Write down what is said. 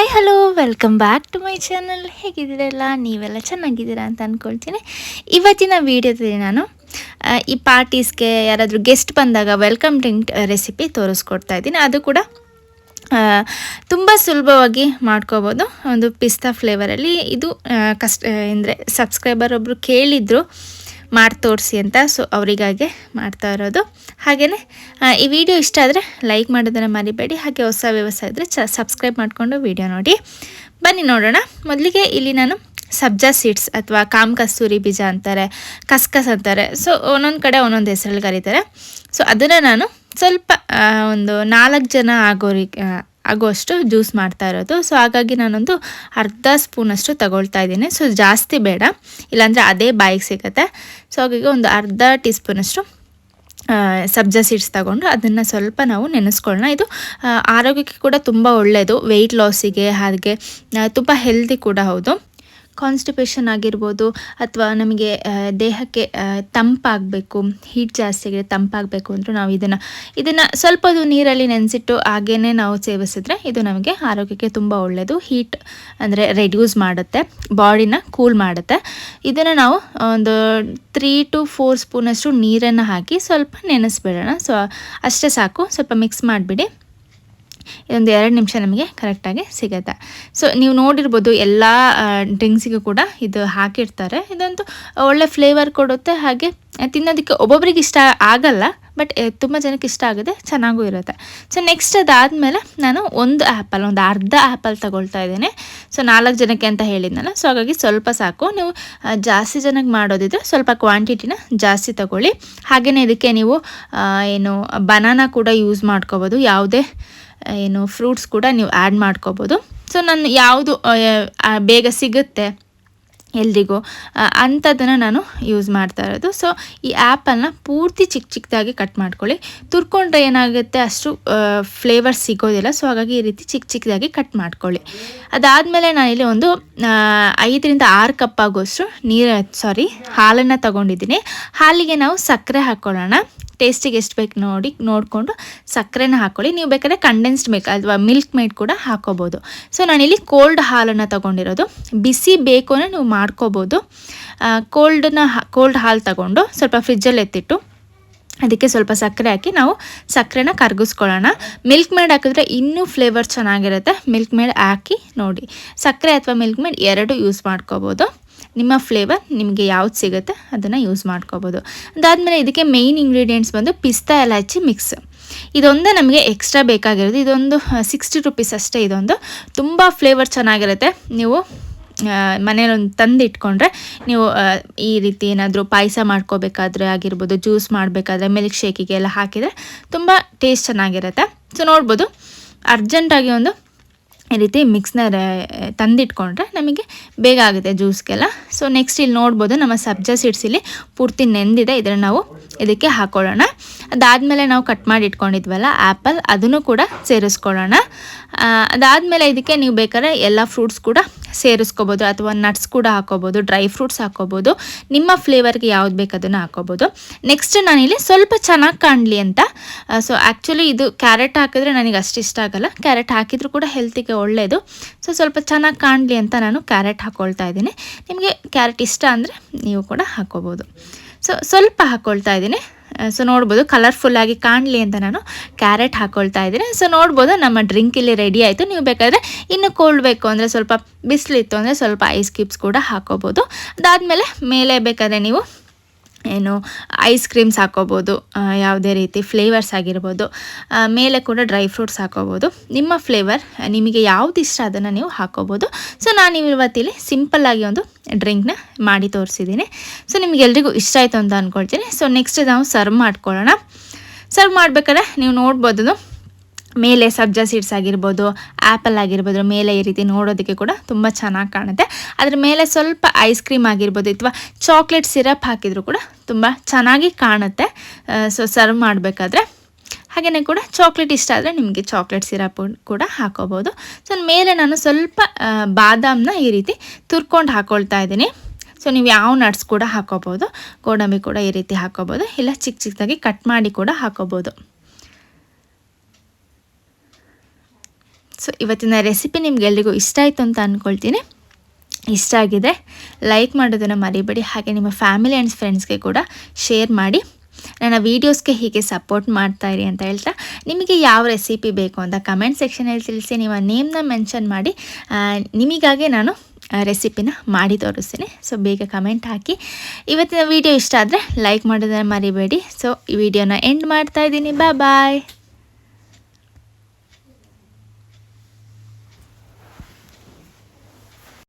Hi hello welcome back to my channel. ಹೇಗಿದ್ದೀರಲ್ಲ, ನೀವೆಲ್ಲ ಚೆನ್ನಾಗಿದ್ದೀರಾ ಅಂತ ಅಂದ್ಕೊಳ್ತೀನಿ. ಇವತ್ತಿನ ವೀಡಿಯೋದಲ್ಲಿ ನಾನು ಈ ಪಾರ್ಟೀಸ್ಗೆ ಯಾರಾದರೂ ಗೆಸ್ಟ್ ಬಂದಾಗ ವೆಲ್ಕಮ್ ಡ್ರಿಂಕ್ ರೆಸಿಪಿ ತೋರಿಸ್ಕೊಡ್ತಾ ಇದ್ದೀನಿ. ಅದು ಕೂಡ ತುಂಬ ಸುಲಭವಾಗಿ ಮಾಡ್ಕೋಬೋದು. ಒಂದು ಪಿಸ್ತಾ ಫ್ಲೇವರಲ್ಲಿ. ಇದು ಅಂದರೆ ಸಬ್ಸ್ಕ್ರೈಬರ್ ಒಬ್ಬರು ಕೇಳಿದ್ರು ಮಾಡಿ ತೋರಿಸಿ ಅಂತ, ಸೊ ಅವರಿಗಾಗೆ ಮಾಡ್ತಾ ಇರೋದು. ಹಾಗೆಯೇ ಈ ವಿಡಿಯೋ ಇಷ್ಟ ಆದರೆ ಲೈಕ್ ಮಾಡೋದನ್ನು ಮರಿಬೇಡಿ. ಹಾಗೆ ಹೊಸ ವ್ಯವಸಾಯ ಇದ್ದರೆ ಸಬ್ಸ್ಕ್ರೈಬ್ ಮಾಡಿಕೊಂಡು ವಿಡಿಯೋ ನೋಡಿ. ಬನ್ನಿ ನೋಡೋಣ. ಮೊದಲಿಗೆ ಇಲ್ಲಿ ನಾನು ಸಬ್ಜಾ ಸೀಡ್ಸ್ ಅಥವಾ ಕಾಮ್ ಕಸ್ತೂರಿ ಬೀಜ ಅಂತಾರೆ, ಕಸ್ಕಸ್ ಅಂತಾರೆ, ಸೊ ಒಂದೊಂದು ಕಡೆ ಒಂದೊಂದು ಹೆಸರಲ್ಲಿ ಕರೀತಾರೆ. ಸೊ ಅದನ್ನು ನಾನು ಸ್ವಲ್ಪ ಒಂದು 4 ಜನ ಆಗೋಷ್ಟು ಜ್ಯೂಸ್ ಮಾಡ್ತಾ ಇರೋದು. ಸೊ ಹಾಗಾಗಿ ನಾನೊಂದು ಅರ್ಧ ಸ್ಪೂನಷ್ಟು ತಗೊಳ್ತಾ ಇದ್ದೀನಿ. ಸೊ ಜಾಸ್ತಿ ಬೇಡ, ಇಲ್ಲಾಂದರೆ ಅದೇ ಬಾಯಿಗೆ ಸಿಗುತ್ತೆ. ಸೊ ಹಾಗಾಗಿ ಒಂದು ಅರ್ಧ ಟೀ ಸ್ಪೂನಷ್ಟು ಸಬ್ಜಾ ಸೀಡ್ಸ್ ತಗೊಂಡು ಅದನ್ನು ಸ್ವಲ್ಪ ನಾವು ನೆನೆಸ್ಕೊಳ್ಳೋಣ. ಇದು ಆರೋಗ್ಯಕ್ಕೆ ಕೂಡ ತುಂಬ ಒಳ್ಳೆಯದು, ವೆಯ್ಟ್ ಲಾಸಿಗೆ, ಹಾಗೆ ತುಂಬ ಹೆಲ್ದಿ ಕೂಡ ಹೌದು. ಕಾನ್ಸ್ಟಿಪೇಷನ್ ಆಗಿರ್ಬೋದು, ಅಥವಾ ನಮಗೆ ದೇಹಕ್ಕೆ ತಂಪಾಗಬೇಕು, ಹೀಟ್ ಜಾಸ್ತಿ ಆಗಿದೆ, ತಂಪಾಗಬೇಕು ಅಂದರೂ ನಾವು ಇದನ್ನು ಸ್ವಲ್ಪ ನೀರಲ್ಲಿ ನೆನೆಸಿಟ್ಟು ಹಾಗೇ ನಾವು ಸೇವಿಸಿದ್ರೆ ಇದು ನಮಗೆ ಆರೋಗ್ಯಕ್ಕೆ ತುಂಬ ಒಳ್ಳೆಯದು. ಹೀಟ್ ಅಂದರೆ ರೆಡ್ಯೂಸ್ ಮಾಡುತ್ತೆ, ಬಾಡಿನ ಕೂಲ್ ಮಾಡುತ್ತೆ. ಇದನ್ನು ನಾವು ಒಂದು 3 to 4 ಸ್ಪೂನಷ್ಟು ನೀರನ್ನು ಹಾಕಿ ಸ್ವಲ್ಪ ನೆನೆಸ್ಬಿಡೋಣ. ಸೊ ಅಷ್ಟೇ ಸಾಕು. ಸ್ವಲ್ಪ ಮಿಕ್ಸ್ ಮಾಡಿಬಿಡಿ. ಇದೊಂದು 2 ನಿಮಿಷ ನಮಗೆ ಕರೆಕ್ಟಾಗಿ ಸಿಗುತ್ತೆ. ಸೊ ನೀವು ನೋಡಿರ್ಬೋದು ಎಲ್ಲ ಡ್ರಿಂಕ್ಸಿಗೂ ಕೂಡ ಇದು ಹಾಕಿರ್ತಾರೆ. ಇದಂತೂ ಒಳ್ಳೆ ಫ್ಲೇವರ್ ಕೊಡುತ್ತೆ. ಹಾಗೆ ತಿನ್ನೋದಕ್ಕೆ ಒಬ್ಬೊಬ್ರಿಗೆ ಇಷ್ಟ ಆಗಲ್ಲ, ಬಟ್ ತುಂಬ ಜನಕ್ಕೆ ಇಷ್ಟ ಆಗುತ್ತೆ, ಚೆನ್ನಾಗೂ ಇರುತ್ತೆ. ಸೊ ನೆಕ್ಸ್ಟ್ ಅದಾದಮೇಲೆ ನಾನು ಒಂದು ಅರ್ಧ ಆ್ಯಪಲ್ ತಗೊಳ್ತಾ ಇದ್ದೀನಿ. ಸೊ 4 ಜನಕ್ಕೆ ಅಂತ ಹೇಳಿದ್ನಲ್ಲ, ಸೊ ಹಾಗಾಗಿ ಸ್ವಲ್ಪ ಸಾಕು. ನೀವು ಜಾಸ್ತಿ ಜನಕ್ಕೆ ಮಾಡೋದಿದ್ರೆ ಸ್ವಲ್ಪ ಕ್ವಾಂಟಿಟಿನ ಜಾಸ್ತಿ ತಗೊಳ್ಳಿ. ಹಾಗೆಯೇ ಇದಕ್ಕೆ ನೀವು ಬನಾನಾ ಕೂಡ ಯೂಸ್ ಮಾಡ್ಕೋಬೋದು, ಯಾವುದೇ ಫ್ರೂಟ್ಸ್ ಕೂಡ ನೀವು ಆ್ಯಡ್ ಮಾಡ್ಕೋಬೋದು. ಸೊ ನಾನು ಯಾವುದು ಬೇಗ ಸಿಗುತ್ತೆ ಎಲ್ರಿಗೂ ಅಂಥದ್ದನ್ನು ನಾನು ಯೂಸ್ ಮಾಡ್ತಾ ಇರೋದು. ಸೊ ಈ ಆ್ಯಪಲ್ನ ಪೂರ್ತಿ ಚಿಕ್ಕದಾಗಿ ಕಟ್ ಮಾಡ್ಕೊಳ್ಳಿ. ತುರ್ಕೊಂಡ್ರೆ ಏನಾಗುತ್ತೆ, ಅಷ್ಟು ಫ್ಲೇವರ್ ಸಿಗೋದಿಲ್ಲ. ಸೊ ಹಾಗಾಗಿ ಈ ರೀತಿ ಚಿಕ್ಕದಾಗಿ ಕಟ್ ಮಾಡ್ಕೊಳ್ಳಿ. ಅದಾದಮೇಲೆ ನಾನಿಲ್ಲಿ ಒಂದು 5 ರಿಂದ 6 ಕಪ್ ಆಗೋಷ್ಟು ಹಾಲನ್ನು ತಗೊಂಡಿದ್ದೀನಿ. ಹಾಲಿಗೆ ನಾವು ಸಕ್ಕರೆ ಹಾಕ್ಕೊಳ್ಳೋಣ. ಟೇಸ್ಟಿಗೆ ಎಷ್ಟು ಬೇಕು ನೋಡಿಕೊಂಡು ಸಕ್ಕರೆನ ಹಾಕ್ಕೊಳ್ಳಿ. ನೀವು ಬೇಕಾದ್ರೆ ಕಂಡೆನ್ಸ್ಡ್ ಮಿಲ್ಕ್ ಅಥವಾ ಮಿಲ್ಕ್ ಮೇಡ್ ಕೂಡ ಹಾಕೋಬೋದು. ಸೊ ನಾನಿಲ್ಲಿ ಕೋಲ್ಡ್ ಹಾಲನ್ನು ತೊಗೊಂಡಿರೋದು. ಬಿಸಿ ಬೇಕು ಅಂದರೆ ನೀವು ಮಾಡ್ಕೋಬೋದು. ಕೋಲ್ಡ್ ಹಾಲು ತಗೊಂಡು ಸ್ವಲ್ಪ ಫ್ರಿಜ್ಜಲ್ಲಿ ಎತ್ತಿಟ್ಟು ಅದಕ್ಕೆ ಸ್ವಲ್ಪ ಸಕ್ಕರೆ ಹಾಕಿ ನಾವು ಸಕ್ಕರೆನ ಕರಗಿಸ್ಕೊಳ್ಳೋಣ. ಮಿಲ್ಕ್ ಮೇಡ್ ಹಾಕಿದ್ರೆ ಇನ್ನೂ ಫ್ಲೇವರ್ ಚೆನ್ನಾಗಿರುತ್ತೆ. ಮಿಲ್ಕ್ ಮೇಡ್ ಹಾಕಿ ನೋಡಿ. ಸಕ್ಕರೆ ಅಥವಾ ಮಿಲ್ಕ್ ಮೇಡ್ 2 ಯೂಸ್ ಮಾಡ್ಕೋಬೋದು. ನಿಮ್ಮ ಫ್ಲೇವರ್ ನಿಮಗೆ ಯಾವ್ದು ಸಿಗುತ್ತೆ ಅದನ್ನು ಯೂಸ್ ಮಾಡ್ಕೋಬೋದು. ಅದಾದಮೇಲೆ ಇದಕ್ಕೆ ಮೇಯ್ನ್ ಇಂಗ್ರೀಡಿಯೆಂಟ್ಸ್ ಬಂದು ಪಿಸ್ತಾ ಎಲಾಚಿ ಮಿಕ್ಸ್. ಇದೊಂದೇ ನಮಗೆ ಎಕ್ಸ್ಟ್ರಾ ಬೇಕಾಗಿರೋದು. ಇದೊಂದು 60 ರೂಪೀಸ್ ಅಷ್ಟೇ. ಇದೊಂದು ತುಂಬ ಫ್ಲೇವರ್ ಚೆನ್ನಾಗಿರುತ್ತೆ. ನೀವು ಮನೇಲೊಂದು ತಂದು ಇಟ್ಕೊಂಡ್ರೆ ನೀವು ಈ ರೀತಿ ಏನಾದರೂ ಪಾಯಸ ಮಾಡ್ಕೋಬೇಕಾದ್ರೆ ಆಗಿರ್ಬೋದು, ಜ್ಯೂಸ್ ಮಾಡಬೇಕಾದ್ರೆ, ಮಿಲ್ಕ್ ಶೇಕಿಗೆ ಎಲ್ಲ ಹಾಕಿದರೆ ತುಂಬ ಟೇಸ್ಟ್ ಚೆನ್ನಾಗಿರುತ್ತೆ. ಸೊ ನೋಡ್ಬೋದು, ಅರ್ಜೆಂಟಾಗಿ ಒಂದು ಈ ರೀತಿ ಮಿಕ್ಸ್ನ ತಂದಿಟ್ಕೊಂಡ್ರೆ ನಮಗೆ ಬೇಗ ಆಗುತ್ತೆ ಜ್ಯೂಸ್ಗೆಲ್ಲ. ಸೊ ನೆಕ್ಸ್ಟ್ ಇಲ್ಲಿ ನೋಡ್ಬೋದು, ನಮ್ಮ ಸಬ್ಜಾ ಸೀಡ್ಸ್ ಇಲ್ಲಿ ಪೂರ್ತಿ ನೆಂದಿದೆ. ಇದನ್ನು ನಾವು ಇದಕ್ಕೆ ಹಾಕೊಳ್ಳೋಣ. ಅದಾದಮೇಲೆ ನಾವು ಕಟ್ ಮಾಡಿ ಇಟ್ಕೊಂಡಿದ್ವಲ್ಲ ಆ್ಯಪಲ್, ಅದನ್ನು ಕೂಡ ಸೇರಿಸ್ಕೊಳ್ಳೋಣ. ಅದಾದಮೇಲೆ ಇದಕ್ಕೆ ನೀವು ಬೇಕಾದ್ರೆ ಎಲ್ಲ ಫ್ರೂಟ್ಸ್ ಕೂಡ ಸೇರಿಸ್ಕೋಬೋದು, ಅಥವಾ ನಟ್ಸ್ ಕೂಡ ಹಾಕೋಬೋದು, ಡ್ರೈ ಫ್ರೂಟ್ಸ್ ಹಾಕೋಬೋದು. ನಿಮ್ಮ ಫ್ಲೇವರ್ಗೆ ಯಾವ್ದು ಬೇಕು ಅದನ್ನು ಹಾಕೋಬೋದು. ನೆಕ್ಸ್ಟ್ ನಾನಿಲ್ಲಿ ಸ್ವಲ್ಪ ಚೆನ್ನಾಗಿ ಕಾಣಲಿ ಅಂತ, ಸೊ ಆ್ಯಕ್ಚುಲಿ ಇದು ಕ್ಯಾರೆಟ್ ಹಾಕಿದ್ರೆ ನನಗೆ ಅಷ್ಟು ಇಷ್ಟ ಆಗಲ್ಲ. ಕ್ಯಾರೆಟ್ ಹಾಕಿದರೂ ಕೂಡ ಹೆಲ್ತಿಗೆ ಒಳ್ಳೆಯದು. ಸೊ ಸ್ವಲ್ಪ ಚೆನ್ನಾಗಿ ಕಾಣಲಿ ಅಂತ ನಾನು ಕ್ಯಾರೆಟ್ ಹಾಕ್ಕೊಳ್ತಾ ಇದ್ದೀನಿ. ನಿಮಗೆ ಕ್ಯಾರೆಟ್ ಇಷ್ಟ ಅಂದರೆ ನೀವು ಕೂಡ ಹಾಕೋಬೋದು. ಸೊ ಸ್ವಲ್ಪ ಹಾಕ್ಕೊಳ್ತಾ ಇದ್ದೀನಿ. ಸೊ ನೋಡ್ಬೋದು, ಕಲರ್ಫುಲ್ಲಾಗಿ ಕಾಣಲಿ ಅಂತ ನಾನು ಕ್ಯಾರೆಟ್ ಹಾಕ್ಕೊಳ್ತಾ ಇದ್ದೀನಿ. ಸೊ ನೋಡ್ಬೋದು, ನಮ್ಮ ಡ್ರಿಂಕ್ ಇಲ್ಲಿ ರೆಡಿ ಆಯಿತು. ನೀವು ಬೇಕಾದರೆ ಇನ್ನು ಕೋಲ್ಡ್ ಬೇಕು ಅಂದರೆ, ಸ್ವಲ್ಪ ಬಿಸಿಲಿತ್ತು ಅಂದರೆ ಸ್ವಲ್ಪ ಐಸ್ ಕ್ಯೂಬ್ಸ್ ಕೂಡ ಹಾಕೋಬೋದು. ಅದಾದಮೇಲೆ ಮೇಲೆ ಬೇಕಾದರೆ ನೀವು ಐಸ್ ಕ್ರೀಮ್ಸ್ ಹಾಕೋಬೋದು, ಯಾವುದೇ ರೀತಿ ಫ್ಲೇವರ್ಸ್ ಆಗಿರ್ಬೋದು. ಮೇಲೆ ಕೂಡ ಡ್ರೈ ಫ್ರೂಟ್ಸ್ ಹಾಕೋಬೋದು. ನಿಮ್ಮ ಫ್ಲೇವರ್ ನಿಮಗೆ ಯಾವ್ದು ಇಷ್ಟ ಅದನ್ನು ನೀವು ಹಾಕೋಬೋದು. ಸೊ ನಾನು ಇವತ್ತಿಲ್ಲಿ ಸಿಂಪಲ್ಲಾಗಿ ಒಂದು ಡ್ರಿಂಕ್ನ ಮಾಡಿ ತೋರಿಸಿದ್ದೀನಿ. ಸೊ ನಿಮಗೆಲ್ರಿಗೂ ಇಷ್ಟ ಆಯಿತು ಅಂತ ಅಂದ್ಕೊಳ್ತೀನಿ. ಸೊ ನೆಕ್ಸ್ಟ್ ನಾವು ಸರ್ವ್ ಮಾಡ್ಕೊಳ್ಳೋಣ. ಸರ್ವ್ ಮಾಡಬೇಕಾದ್ರೆ ನೀವು ನೋಡ್ಬೋದು, ಮೇಲೆ ಸಬ್ಜಾ ಸೀಡ್ಸ್ ಆಗಿರ್ಬೋದು, ಆ್ಯಪಲ್ ಆಗಿರ್ಬೋದು, ಮೇಲೆ ಈ ರೀತಿ ನೋಡೋದಕ್ಕೆ ಕೂಡ ತುಂಬ ಚೆನ್ನಾಗಿ ಕಾಣುತ್ತೆ. ಅದ್ರ ಮೇಲೆ ಸ್ವಲ್ಪ ಐಸ್ ಕ್ರೀಮ್ ಆಗಿರ್ಬೋದು ಅಥವಾ ಚಾಕ್ಲೇಟ್ ಸಿರಪ್ ಹಾಕಿದರೂ ಕೂಡ ತುಂಬ ಚೆನ್ನಾಗಿ ಕಾಣುತ್ತೆ. ಸೊ ಸರ್ವ್ ಮಾಡಬೇಕಾದ್ರೆ ಹಾಗೆಯೇ ಕೂಡ ಚಾಕ್ಲೇಟ್ ಇಷ್ಟ ಆದರೆ ನಿಮಗೆ ಚಾಕ್ಲೇಟ್ ಸಿರಪ್ ಕೂಡ ಹಾಕೋಬೋದು. ಸೊ ಮೇಲೆ ನಾನು ಸ್ವಲ್ಪ ಬಾದಾಮನ್ನ ಈ ರೀತಿ ತುರ್ಕೊಂಡು ಹಾಕ್ಕೊಳ್ತಾ ಇದ್ದೀನಿ. ಸೊ ನೀವು ಯಾವ ನಟ್ಸ್ ಕೂಡ ಹಾಕೋಬೋದು. ಗೋಡಂಬಿ ಕೂಡ ಈ ರೀತಿ ಹಾಕೋಬೋದು, ಇಲ್ಲ ಚಿಕ್ಕದಾಗಿ ಕಟ್ ಮಾಡಿ ಕೂಡ ಹಾಕೋಬೋದು. ಸೊ ಇವತ್ತಿನ ರೆಸಿಪಿ ನಿಮಗೆಲ್ರಿಗೂ ಇಷ್ಟ ಆಯಿತು ಅಂತ ಅಂದ್ಕೊಳ್ತೀನಿ. ಇಷ್ಟ ಆಗಿದ್ರೆ ಲೈಕ್ ಮಾಡೋದನ್ನು ಮರಿಬೇಡಿ. ಹಾಗೆ ನಿಮ್ಮ ಫ್ಯಾಮಿಲಿ ಆ್ಯಂಡ್ ಫ್ರೆಂಡ್ಸ್ಗೆ ಕೂಡ ಶೇರ್ ಮಾಡಿ. ನನ್ನ ವೀಡಿಯೋಸ್ಗೆ ಹೀಗೆ ಸಪೋರ್ಟ್ ಮಾಡ್ತಾಯಿರಿ ಅಂತ ಹೇಳ್ತಾ, ನಿಮಗೆ ಯಾವ ರೆಸಿಪಿ ಬೇಕು ಅಂತ ಕಮೆಂಟ್ ಸೆಕ್ಷನಲ್ಲಿ ತಿಳಿಸಿ. ನಿಮ್ಮ ನೇಮ್ನ ಮೆನ್ಷನ್ ಮಾಡಿ ನಿಮಗಾಗೆ ನಾನು ರೆಸಿಪಿನ ಮಾಡಿ ತೋರಿಸ್ತೀನಿ. ಸೊ ಬೇಗ ಕಮೆಂಟ್ ಹಾಕಿ. ಇವತ್ತಿನ ವೀಡಿಯೋ ಇಷ್ಟ ಆದರೆ ಲೈಕ್ ಮಾಡೋದನ್ನು ಮರಿಬೇಡಿ. ಸೊ ಈ ವಿಡಿಯೋನ ಎಂಡ್ ಮಾಡ್ತಾಯಿದ್ದೀನಿ. ಬಾಯ್.